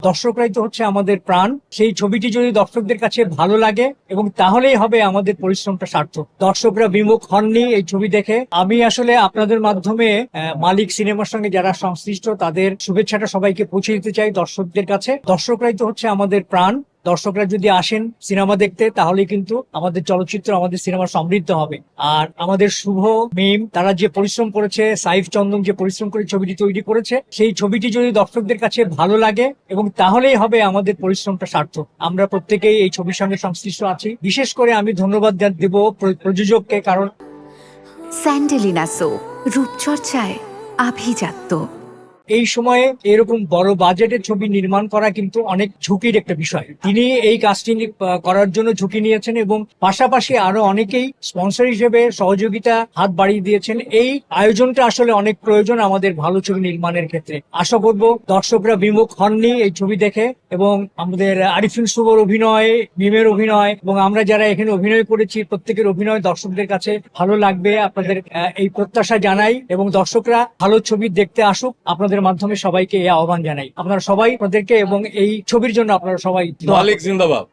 দর্শকরাই তো হচ্ছে আমাদের প্রাণ। সেই ছবিটি যদি দর্শকদের কাছে ভালো লাগে এবং তাহলেই হবে আমাদের পরিশ্রমটা সার্থক। দর্শকরা বিমুখ হননি এই ছবি দেখে। আমি আসলে আপনাদের মাধ্যমে মালিক সিনেমার সঙ্গে যারা সংশ্লিষ্ট তাদের শুভেচ্ছাটা সবাইকে পৌঁছে দিতে চাই দর্শকদের কাছে। দর্শকরাই তো হচ্ছে আমাদের প্রাণ। দর্শকরা যদি আসেন সিনেমা দেখতে তাহলে কিন্তু আমাদের চলচ্চিত্র, আমাদের সিনেমা সমৃদ্ধ হবে। আর আমাদের শুভ মিম তারা যে পরিশ্রম করেছে, সাইফ চন্দন যে পরিশ্রম করে ছবিটি তৈরি করেছে, সেই ছবিটি যদি দর্শকদের কাছে ভালো লাগে এবং তাহলেই হবে আমাদের পরিশ্রমটা সার্থক। আমরা প্রত্যেকেই এই ছবির সঙ্গে সংশ্লিষ্ট আছি। বিশেষ করে আমি ধন্যবাদ দেব প্রযোজককে, কারণ স্যান্ডেলিনা সো, রূপচর্চায় আভিজাত্য। এই সময়ে এরকম বড় বাজেটের ছবি নির্মাণ করা কিন্তু অনেক ঝুঁকির একটা বিষয়। তিনি এই কাজটি করার জন্য ঝুঁকি নিয়েছেন এবং পাশাপাশি আরো অনেকেই স্পন্সর হিসেবে সহযোগিতা হাত বাড়িয়ে দিয়েছেন। এই আয়োজনটা আসলে অনেক প্রয়োজন আমাদের ভালো ছবি নির্মাণের ক্ষেত্রে। আশা করব দর্শকরা বিমুখ হননি এই ছবি দেখে এবং আমাদের আরিফিন শুভর অভিনয়, মিমের অভিনয় এবং আমরা যারা এখানে অভিনয় করেছি প্রত্যেকের অভিনয় দর্শকদের কাছে ভালো লাগবে। আপনাদের এই প্রত্যাশা জানাই এবং দর্শকরা ভালো ছবি দেখতে আসুক। আপনাদের মাধ্যমে সবাইকে এই আহ্বান জানাই। আপনারা সবাই আপনাদেরকে এবং এই ছবির জন্য আপনারা সবাই মালিক জিন্দাবাদ।